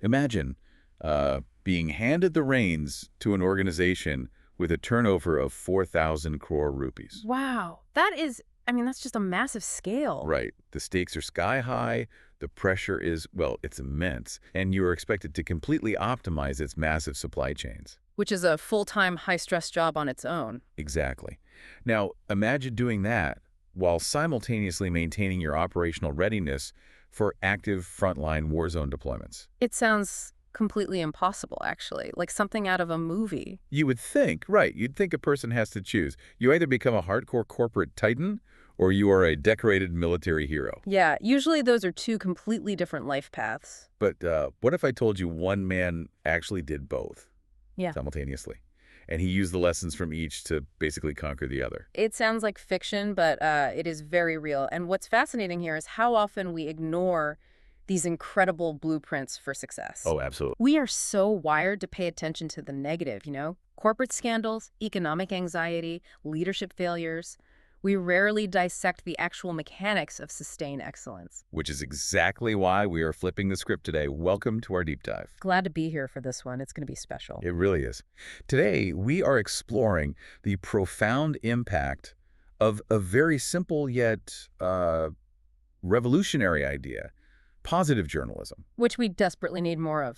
Imagine being handed the reins to an organization with a turnover of 4,000 crore rupees. Wow. That is, I mean, that's just a massive scale. Right. The stakes are sky high. The pressure is, well, it's immense. And you are expected to completely optimize its massive supply chains. Which is a full-time, high-stress job on its own. Exactly. Now, imagine doing that while simultaneously maintaining your operational readiness for active frontline war zone deployments. It sounds completely impossible, actually, like something out of a movie. You would think, right, you'd think a person has to choose. You either become a hardcore corporate titan or you are a decorated military hero. Yeah, usually those are two completely different life paths. But what if I told you one man actually did both Yeah. simultaneously? And he used the lessons from each to basically conquer the other. It sounds like fiction, but it is very real. And what's fascinating here is how often we ignore these incredible blueprints for success. Oh, absolutely. We are so wired to pay attention to the negative, corporate scandals, economic anxiety, leadership failures. We rarely dissect the actual mechanics of sustained excellence. Which is exactly why we are flipping the script today. Welcome to our deep dive. Glad to be here for this one. It's going to be special. It really is. Today, we are exploring the profound impact of a very simple yet revolutionary idea: positive journalism. Which we desperately need more of.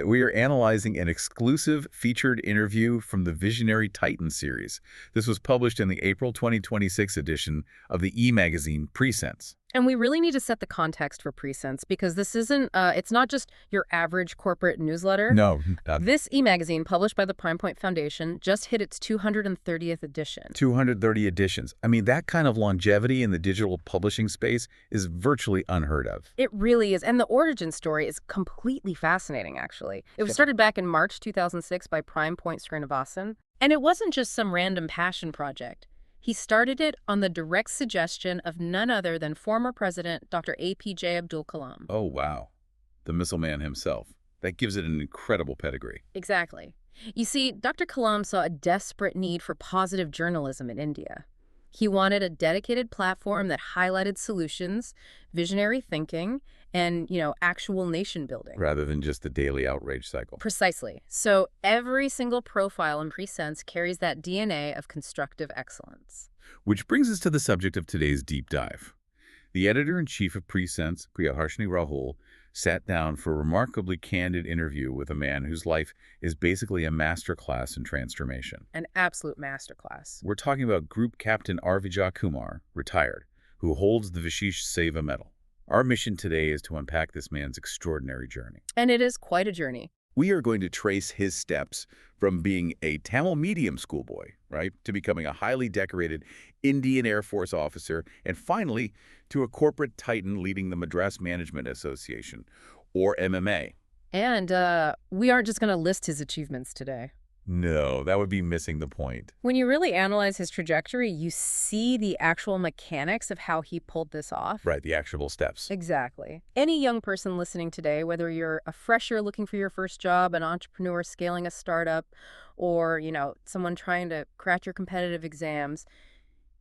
We are analyzing an exclusive featured interview from the Visionary Titan series. This was published in the April 2026 edition of the e-magazine Presense. And we really need to set the context for Presense because this isn't, it's not just your average corporate newsletter. No. This e-magazine, published by the Prime Point Foundation, just hit its 230th edition. 230 editions. I mean, that kind of longevity in the digital publishing space is virtually unheard of. It really is. And the origin story is completely fascinating, actually. It was started back in March 2006 by Prime Point Srinivasan. And it wasn't just some random passion project. He started it on the direct suggestion of none other than former President Dr. APJ Abdul Kalam. Oh, wow. The missile man himself. That gives it an incredible pedigree. Exactly. You see, Dr. Kalam saw a desperate need for positive journalism in India. He wanted a dedicated platform that highlighted solutions, visionary thinking, and, actual nation building. Rather than just the daily outrage cycle. Precisely. So every single profile in Presense carries that DNA of constructive excellence. Which brings us to the subject of today's deep dive. The editor-in-chief of Presense, Priyadarshini Rahul, sat down for a remarkably candid interview with a man whose life is basically a masterclass in transformation. An absolute masterclass. We're talking about Group Captain R. Vijayakumar, retired, who holds the Vishesh Seva Medal. Our mission today is to unpack this man's extraordinary journey. And it is quite a journey. We are going to trace his steps from being a Tamil medium schoolboy, right, to becoming a highly decorated Indian Air Force officer, and finally to a corporate titan leading the Madras Management Association, or MMA. And we aren't just going to list his achievements today. No, that would be missing the point. When you really analyze his trajectory, you see the actual mechanics of how he pulled this off. Right, the actionable steps. Exactly. Any young person listening today, whether you're a fresher looking for your first job, an entrepreneur scaling a startup, or, someone trying to crack your competitive exams,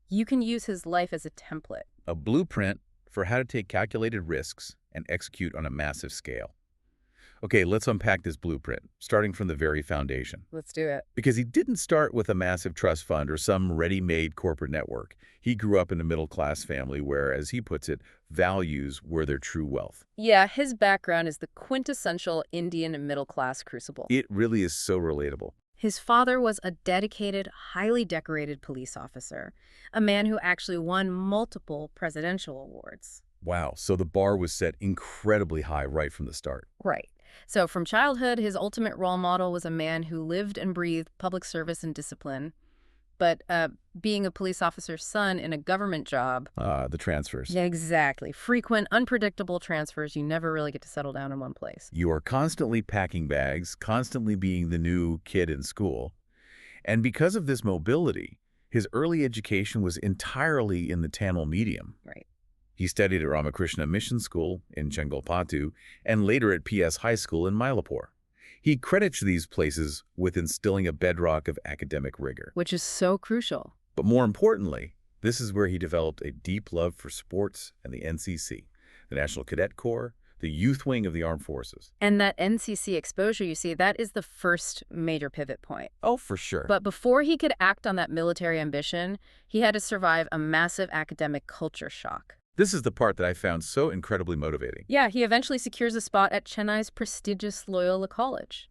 you can use his life as a template. A blueprint for how to take calculated risks and execute on a massive scale. Okay, let's unpack this blueprint, starting from the very foundation. Let's do it. Because he didn't start with a massive trust fund or some ready-made corporate network. He grew up in a middle-class family where, as he puts it, values were their true wealth. Yeah, his background is the quintessential Indian middle-class crucible. It really is so relatable. His father was a dedicated, highly decorated police officer, a man who actually won multiple presidential awards. Wow, so the bar was set incredibly high right from the start. Right. So from childhood, his ultimate role model was a man who lived and breathed public service and discipline. But being a police officer's son in a government job... The transfers. Yeah, exactly. Frequent, unpredictable transfers. You never really get to settle down in one place. You are constantly packing bags, constantly being the new kid in school. And because of this mobility, his early education was entirely in the Tamil medium. Right. He studied at Ramakrishna Mission School in Chengalpattu and later at PS High School in Mylapore. He credits these places with instilling a bedrock of academic rigor. Which is so crucial. But more importantly, this is where he developed a deep love for sports and the NCC, the National Cadet Corps, the youth wing of the armed forces. And that NCC exposure, you see, that is the first major pivot point. Oh, for sure. But before he could act on that military ambition, he had to survive a massive academic culture shock. This is the part that I found so incredibly motivating. Yeah, he eventually secures a spot at Chennai's prestigious Loyola College.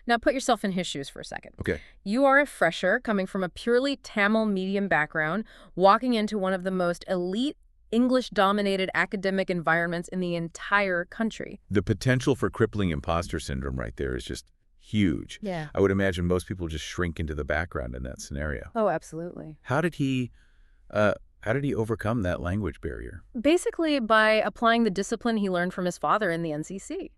Now put yourself in his shoes for a second. Okay. You are a fresher coming from a purely Tamil medium background, walking into one of the most elite English-dominated academic environments in the entire country. The potential for crippling imposter syndrome right there is just huge. Yeah. I would imagine most people just shrink into the background in that scenario. Oh, absolutely. How did he overcome that language barrier? Basically by applying the discipline he learned from his father in the NCC.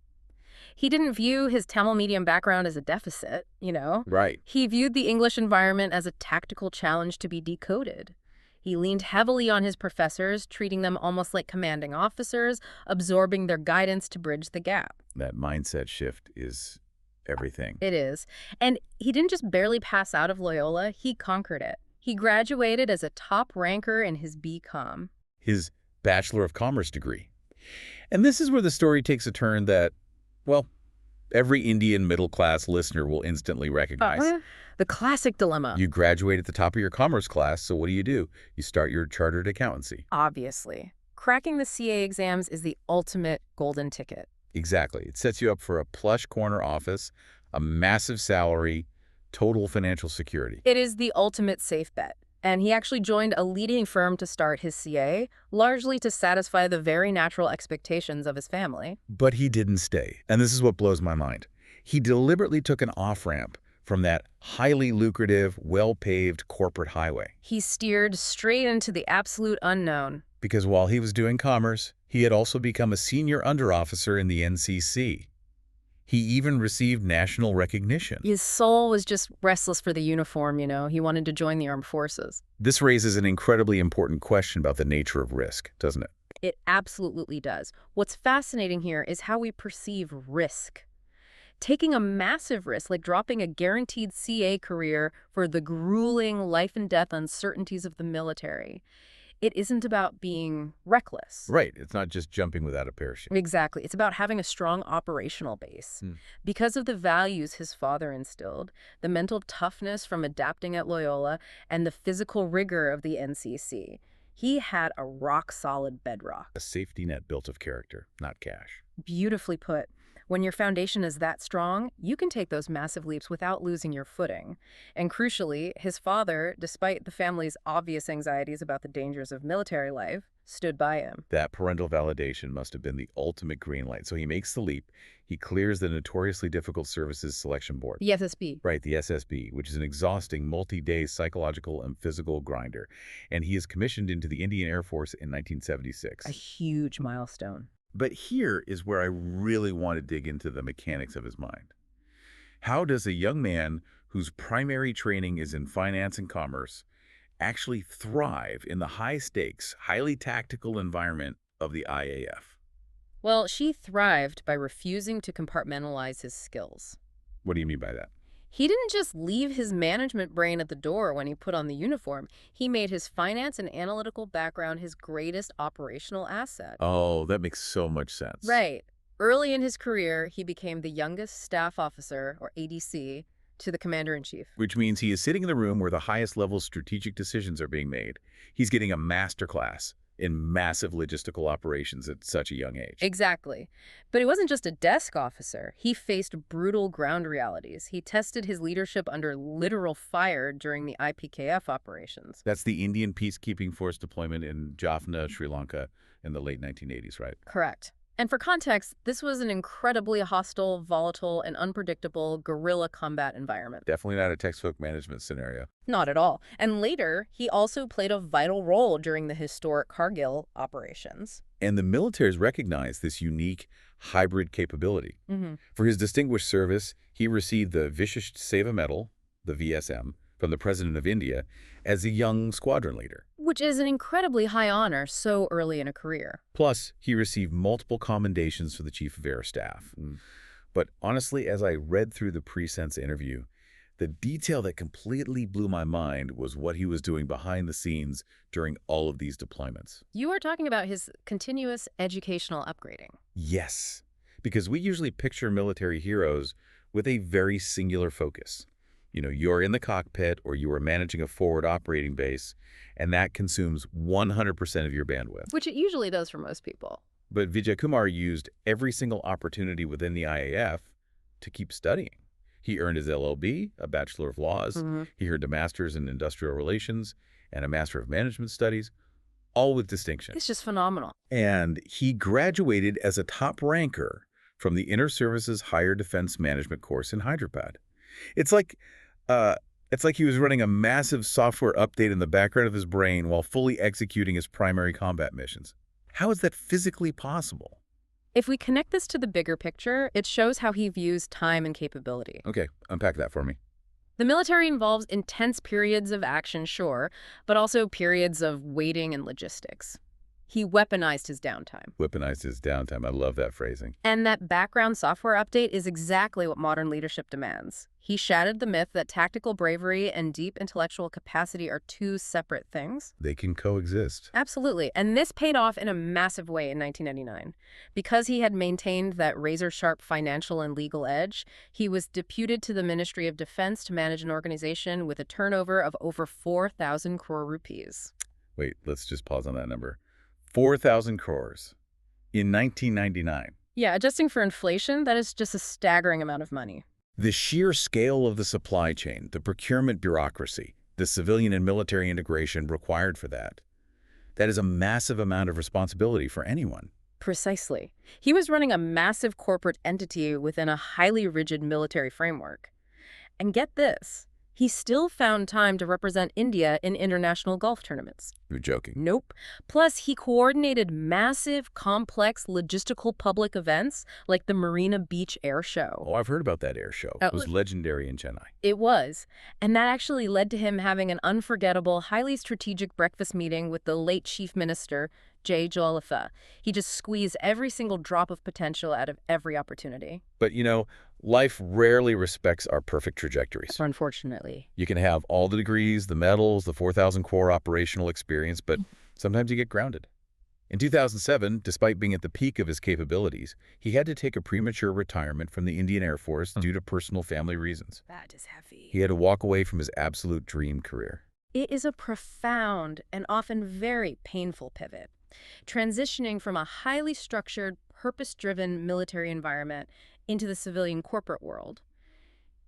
He didn't view his Tamil medium background as a deficit, you know? Right. He viewed the English environment as a tactical challenge to be decoded. He leaned heavily on his professors, treating them almost like commanding officers, absorbing their guidance to bridge the gap. That mindset shift is everything. It is. And he didn't just barely pass out of Loyola, he conquered it. He graduated as a top ranker in his BCom. His Bachelor of Commerce degree. And this is where the story takes a turn that, well, every Indian middle-class listener will instantly recognize. The classic dilemma. You graduate at the top of your commerce class, so what do? You start your chartered accountancy. Obviously. Cracking the CA exams is the ultimate golden ticket. Exactly. It sets you up for a plush corner office, a massive salary, total financial security. It is the ultimate safe bet. And he actually joined a leading firm to start his CA, largely to satisfy the very natural expectations of his family. But he didn't stay. And this is what blows my mind. He deliberately took an off-ramp from that highly lucrative, well-paved corporate highway. He steered straight into the absolute unknown. Because while he was doing commerce, he had also become a senior underofficer in the NCC. He even received national recognition. His soul was just restless for the uniform, you know. He wanted to join the armed forces. This raises an incredibly important question about the nature of risk, doesn't it? It absolutely does. What's fascinating here is how we perceive risk. Taking a massive risk, like dropping a guaranteed CA career for the grueling life and death uncertainties of the military. It isn't about being reckless. Right. It's not just jumping without a parachute. Exactly. It's about having a strong operational base. Because of the values his father instilled, the mental toughness from adapting at Loyola, and the physical rigor of the NCC, he had a rock-solid bedrock. A safety net built of character, not cash. Beautifully put. When your foundation is that strong, you can take those massive leaps without losing your footing. And crucially, his father, despite the family's obvious anxieties about the dangers of military life, stood by him. That parental validation must have been the ultimate green light. So he makes the leap. He clears the notoriously difficult Services Selection Board. The SSB. Right, the SSB, which is an exhausting multi-day psychological and physical grinder. And he is commissioned into the Indian Air Force in 1976. A huge milestone. But here is where I really want to dig into the mechanics of his mind. How does a young man whose primary training is in finance and commerce actually thrive in the high-stakes, highly tactical environment of the IAF? Well, she thrived by refusing to compartmentalize his skills. What do you mean by that? He didn't just leave his management brain at the door when he put on the uniform. He made his finance and analytical background his greatest operational asset. Oh, that makes so much sense. Right. Early in his career, he became the youngest staff officer, or ADC, to the commander-in-chief. Which means he is sitting in the room where the highest level strategic decisions are being made. He's getting a masterclass in massive logistical operations at such a young age. Exactly. But he wasn't just a desk officer. He faced brutal ground realities. He tested his leadership under literal fire during the IPKF operations. That's the Indian Peacekeeping Force deployment in Jaffna, Sri Lanka in the late 1980s, right? Correct. And for context, this was an incredibly hostile, volatile, and unpredictable guerrilla combat environment. Definitely not a textbook management scenario. Not at all. And later, he also played a vital role during the historic Kargil operations. And the militaries recognized this unique hybrid capability. For his distinguished service, he received the Vishisht Seva Medal, the VSM, from the President of India as a young squadron leader. Which is an incredibly high honor so early in a career. Plus, he received multiple commendations for the Chief of Air Staff. But honestly, as I read through the pre-sense interview, The detail that completely blew my mind was what he was doing behind the scenes during all of these deployments. You are talking about his continuous educational upgrading. Yes, because we usually picture military heroes with a very singular focus. You're in the cockpit or you are managing a forward operating base, and that consumes 100% of your bandwidth. Which it usually does for most people. But Vijayakumar used every single opportunity within the IAF to keep studying. He earned his LLB, a Bachelor of Laws. He earned a Master's in Industrial Relations and a Master of Management Studies, all with distinction. It's just phenomenal. And he graduated as a top ranker from the Inter Services Higher Defense Management course in Hyderabad. It's like he was running a massive software update in the background of his brain while fully executing his primary combat missions. How is that physically possible? If we connect this to the bigger picture, it shows how he views time and capability. Okay, unpack that for me. The military involves intense periods of action, sure, but also periods of waiting and logistics. He weaponized his downtime. Weaponized his downtime. I love that phrasing. And that background software update is exactly what modern leadership demands. He shattered the myth that tactical bravery and deep intellectual capacity are two separate things. They can coexist. Absolutely. And this paid off in a massive way in 1999. Because he had maintained that razor-sharp financial and legal edge, he was deputed to the Ministry of Defense to manage an organization with a turnover of over 4,000 crore rupees. Wait, let's just pause on that number. 4,000 crores in 1999. Yeah, adjusting for inflation, that is just a staggering amount of money. The sheer scale of the supply chain, the procurement bureaucracy, the civilian and military integration required for that is a massive amount of responsibility for anyone. Precisely. He was running a massive corporate entity within a highly rigid military framework. And get this, he still found time to represent India in international golf tournaments. You're joking. Nope. Plus, he coordinated massive, complex, logistical public events like the Marina Beach Air Show. Oh, I've heard about that air show. It was legendary in Chennai. It was. And that actually led to him having an unforgettable, highly strategic breakfast meeting with the late Chief Minister, J. Joliffe. He just squeezed every single drop of potential out of every opportunity. But, life rarely respects our perfect trajectories. Unfortunately. You can have all the degrees, the medals, the 4,000 crore operational experience, but sometimes you get grounded. In 2007, despite being at the peak of his capabilities, he had to take a premature retirement from the Indian Air Force due to personal family reasons. That is heavy. He had to walk away from his absolute dream career. It is a profound and often very painful pivot. Transitioning from a highly structured, purpose-driven military environment into the civilian corporate world.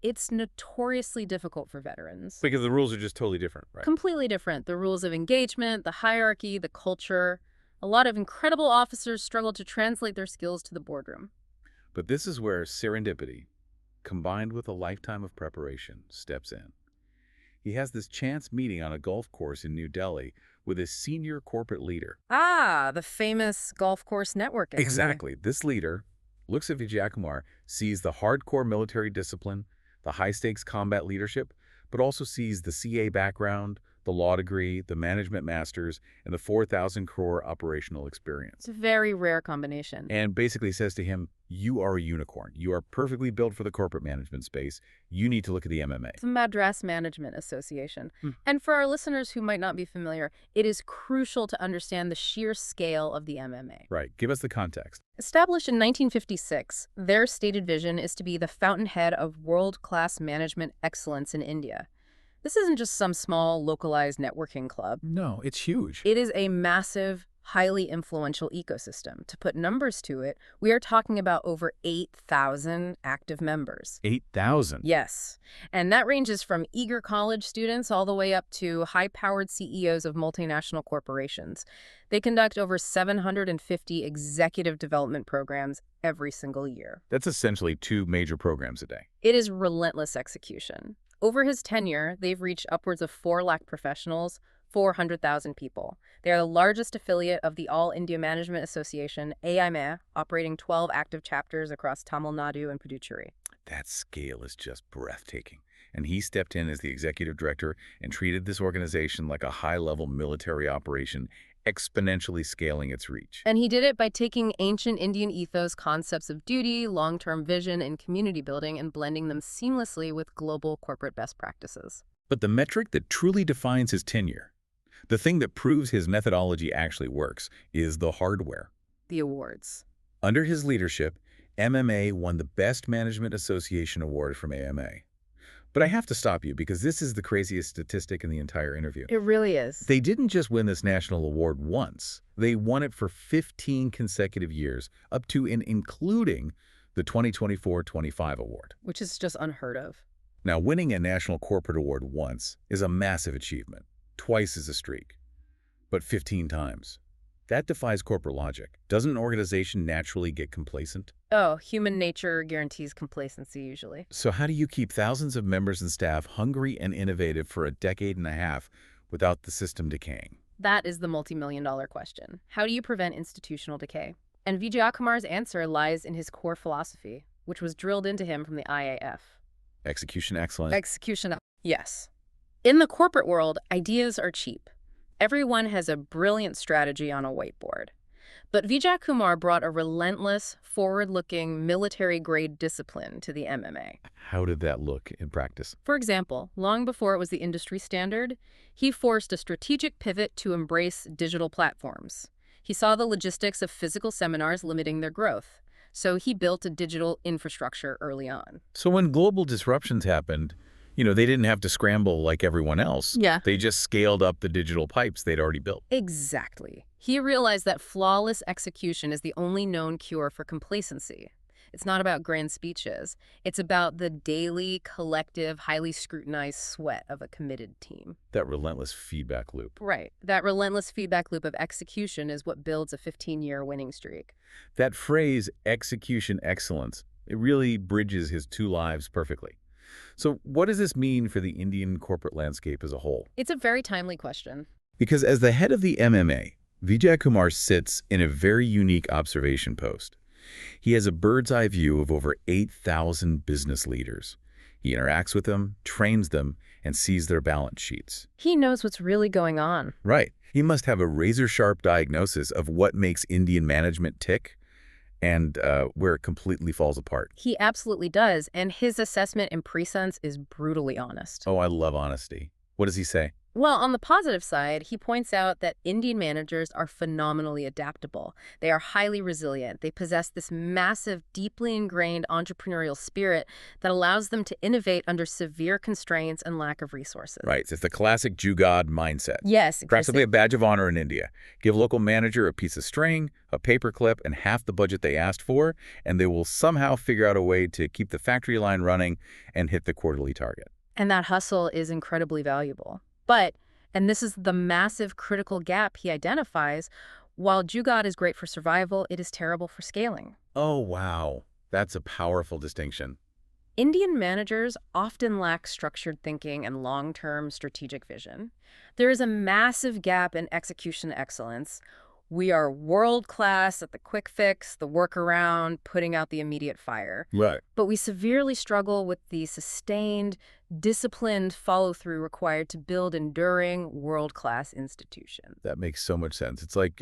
It's notoriously difficult for veterans. Because the rules are just totally different, right? Completely different. The rules of engagement, the hierarchy, the culture. A lot of incredible officers struggle to translate their skills to the boardroom. But this is where serendipity, combined with a lifetime of preparation, steps in. He has this chance meeting on a golf course in New Delhi with his senior corporate leader. Ah, the famous golf course networking. Exactly. This leader looks at Vijayakumar, sees the hardcore military discipline, the high-stakes combat leadership, but also sees the CA background, the law degree, the management masters, and the 4,000 crore operational experience. It's a very rare combination. And basically says to him, you are a unicorn. You are perfectly built for the corporate management space. You need to look at the MMA. The Madras Management Association. And for our listeners who might not be familiar, it is crucial to understand the sheer scale of the MMA. Right. Give us the context. Established in 1956, their stated vision is to be the fountainhead of world-class management excellence in India. This isn't just some small, localized networking club. No, it's huge. It is a massive, highly influential ecosystem. To put numbers to it, we are talking about over 8,000 active members. 8,000? Yes. And that ranges from eager college students all the way up to high-powered CEOs of multinational corporations. They conduct over 750 executive development programs every single year. That's essentially 2 major programs a day. It is relentless execution. Over his tenure, they've reached upwards of 4 lakh professionals, 400,000 people. They are the largest affiliate of the All India Management Association, AIMA, operating 12 active chapters across Tamil Nadu and Puducherry. That scale is just breathtaking. And he stepped in as the executive director and treated this organization like a high-level military operation exponentially scaling its reach. And he did it by taking ancient Indian ethos concepts of duty, long-term vision, and community building and blending them seamlessly with global corporate best practices. But the metric that truly defines his tenure, the thing that proves his methodology actually works, is the hardware. The awards. Under his leadership, MMA won the Best Management Association Award from AMA. But I have to stop you because this is the craziest statistic in the entire interview. It really is. They didn't just win this national award once. They won it for 15 consecutive years, up to and including the 2024-25 award. Which is just unheard of. Now, winning a national corporate award once is a massive achievement. Twice is a streak. But 15 times. That defies corporate logic. Doesn't an organization naturally get complacent? Oh, human nature guarantees complacency usually. So how do you keep thousands of members and staff hungry and innovative for a decade and a half without the system decaying? That is the multi-million-dollar question. How do you prevent institutional decay? And Vijayakumar's answer lies in his core philosophy, which was drilled into him from the IAF. Execution excellence. Yes. In the corporate world, ideas are cheap. Everyone has a brilliant strategy on a whiteboard. But Vijayakumar brought a relentless, forward-looking, military-grade discipline to the MMA. How did that look in practice? For example, long before it was the industry standard, he forced a strategic pivot to embrace digital platforms. He saw the logistics of physical seminars limiting their growth, so he built a digital infrastructure early on. So when global disruptions happened, they didn't have to scramble like everyone else. Yeah. They just scaled up the digital pipes they'd already built. Exactly. He realized that flawless execution is the only known cure for complacency. It's not about grand speeches. It's about the daily, collective, highly scrutinized sweat of a committed team. That relentless feedback loop. Right. That relentless feedback loop of execution is what builds a 15-year winning streak. That phrase, execution excellence, it really bridges his two lives perfectly. So what does this mean for the Indian corporate landscape as a whole? It's a very timely question. Because as the head of the MMA, Vijayakumar sits in a very unique observation post. He has a bird's-eye view of over 8,000 business leaders. He interacts with them, trains them, and sees their balance sheets. He knows what's really going on. Right. He must have a razor-sharp diagnosis of what makes Indian management tick and where it completely falls apart. He absolutely does, and his assessment in Presence is brutally honest. Oh, I love honesty. What does he say? Well, on the positive side, he points out that Indian managers are phenomenally adaptable. They are highly resilient. They possess this massive, deeply ingrained entrepreneurial spirit that allows them to innovate under severe constraints and lack of resources. Right. It's the classic Jugaad mindset. Yes. Practically a badge of honor in India. Give a local manager a piece of string, a paperclip, and half the budget they asked for, and they will somehow figure out a way to keep the factory line running and hit the quarterly target. And that hustle is incredibly valuable. But, and this is the massive critical gap he identifies, while Jugaad is great for survival, it is terrible for scaling. Oh, wow. That's a powerful distinction. Indian managers often lack structured thinking and long-term strategic vision. There is a massive gap in execution excellence. We are world-class at the quick fix, the workaround, putting out the immediate fire. Right. But we severely struggle with the sustained, disciplined follow-through required to build enduring, world-class institutions. That makes so much sense. It's like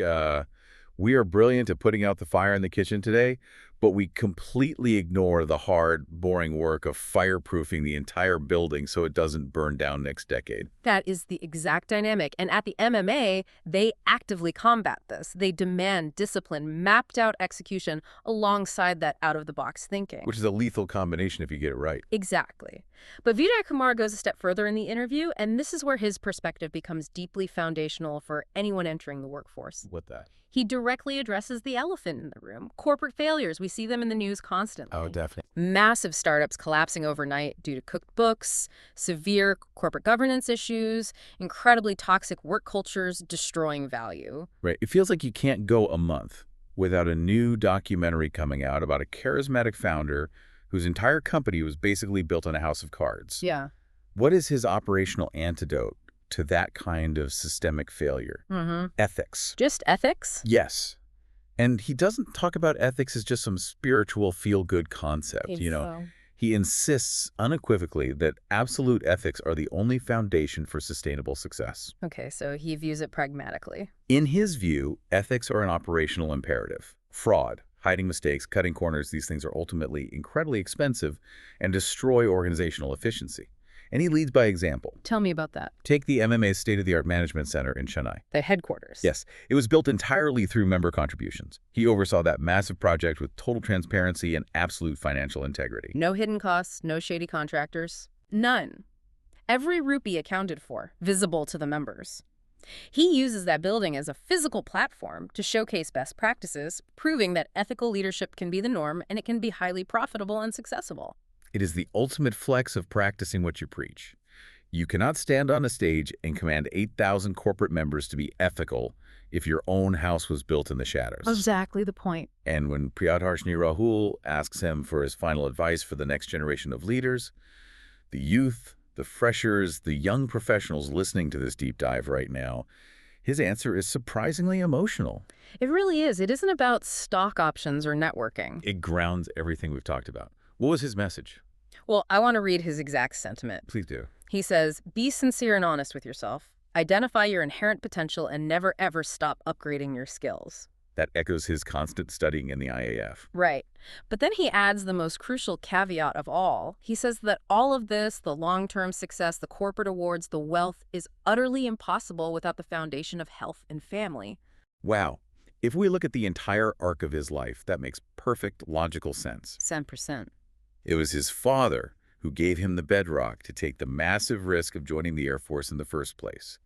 we are brilliant at putting out the fire in the kitchen today, but we completely ignore the hard, boring work of fireproofing the entire building so it doesn't burn down next decade. That is the exact dynamic. And at the MMA, they actively combat this. They demand discipline, mapped out execution alongside that out-of-the-box thinking. Which is a lethal combination if you get it right. Exactly. But Vijayakumar goes a step further in the interview, and this is where his perspective becomes deeply foundational for anyone entering the workforce. What that? He directly addresses the elephant in the room, corporate failures. We see them in the news constantly. Oh, definitely. Massive startups collapsing overnight due to cooked books, severe corporate governance issues, incredibly toxic work cultures destroying value. Right. It feels like you can't go a month without a new documentary coming out about a charismatic founder whose entire company was basically built on a house of cards. Yeah. What is his operational antidote to that kind of systemic failure? Ethics. Just ethics? Yes. And he doesn't talk about ethics as just some spiritual feel-good concept, He insists unequivocally that absolute ethics are the only foundation for sustainable success. Okay, so he views it pragmatically. In his view, ethics are an operational imperative. Fraud, hiding mistakes, cutting corners, these things are ultimately incredibly expensive and destroy organizational efficiency. And he leads by example. Tell me about that. Take the MMA's state-of-the-art management center in Chennai. The headquarters. Yes, it was built entirely through member contributions. He oversaw that massive project with total transparency and absolute financial integrity. No hidden costs, no shady contractors. None. Every rupee accounted for, visible to the members. He uses that building as a physical platform to showcase best practices, proving that ethical leadership can be the norm and it can be highly profitable and successful. It is the ultimate flex of practicing what you preach. You cannot stand on a stage and command 8,000 corporate members to be ethical if your own house was built in the shadows. Exactly the point. And when Priyadarshini Rahul asks him for his final advice for the next generation of leaders, the youth, the freshers, the young professionals listening to this deep dive right now, his answer is surprisingly emotional. It really is. It isn't about stock options or networking. It grounds everything we've talked about. What was his message? Well, I want to read his exact sentiment. Please do. He says, be sincere and honest with yourself. Identify your inherent potential and never ever stop upgrading your skills. That echoes his constant studying in the IAF. Right. But then he adds the most crucial caveat of all. He says that all of this, the long-term success, the corporate awards, the wealth, is utterly impossible without the foundation of health and family. Wow. If we look at the entire arc of his life, that makes perfect logical sense. 100%. It was his father who gave him the bedrock to take the massive risk of joining the Air Force in the first place.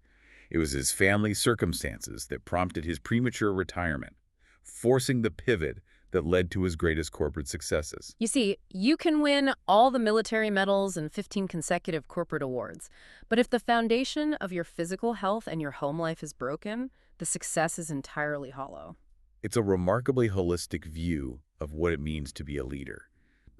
It was his family's circumstances that prompted his premature retirement, forcing the pivot that led to his greatest corporate successes. You see, you can win all the military medals and 15 consecutive corporate awards, but if the foundation of your physical health and your home life is broken, the success is entirely hollow. It's a remarkably holistic view of what it means to be a leader.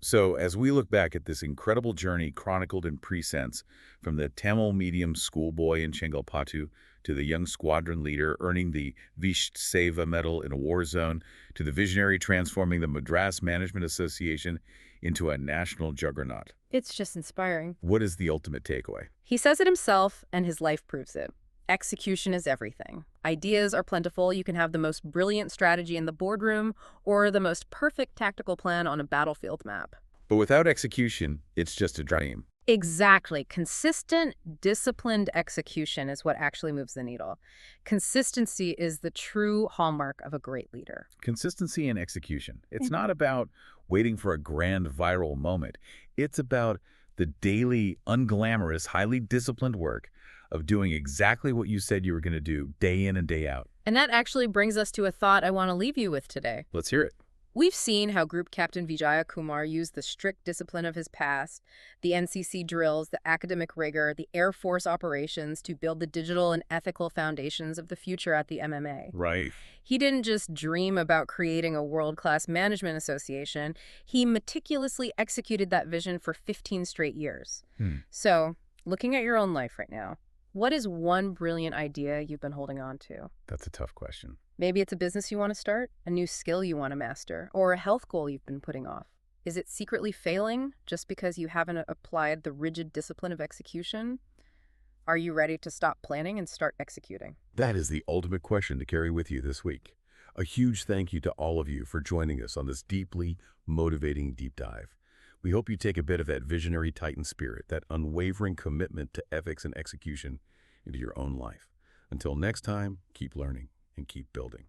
So as we look back at this incredible journey chronicled in Presence, from the Tamil medium schoolboy in Chengalpattu to the young squadron leader earning the Seva Medal in a war zone, to the visionary transforming the Madras Management Association into a national juggernaut. It's just inspiring. What is the ultimate takeaway? He says it himself, and his life proves it. Execution is everything. Ideas are plentiful. You can have the most brilliant strategy in the boardroom or the most perfect tactical plan on a battlefield map. But without execution, it's just a dream. Exactly. Consistent, disciplined execution is what actually moves the needle. Consistency is the true hallmark of a great leader. Consistency and execution. It's not about waiting for a grand viral moment. It's about the daily, unglamorous, highly disciplined work of doing exactly what you said you were going to do day in and day out. And that actually brings us to a thought I want to leave you with today. Let's hear it. We've seen how Group Captain Vijayakumar used the strict discipline of his past, the NCC drills, the academic rigor, the Air Force operations to build the digital and ethical foundations of the future at the MMA. Right. He didn't just dream about creating a world-class management association. He meticulously executed that vision for 15 straight years. So, looking at your own life right now, what is one brilliant idea you've been holding on to? That's a tough question. Maybe it's a business you want to start, a new skill you want to master, or a health goal you've been putting off. Is it secretly failing just because you haven't applied the rigid discipline of execution? Are you ready to stop planning and start executing? That is the ultimate question to carry with you this week. A huge thank you to all of you for joining us on this deeply motivating deep dive. We hope you take a bit of that visionary Titan spirit, that unwavering commitment to ethics and execution into your own life. Until next time, keep learning and keep building.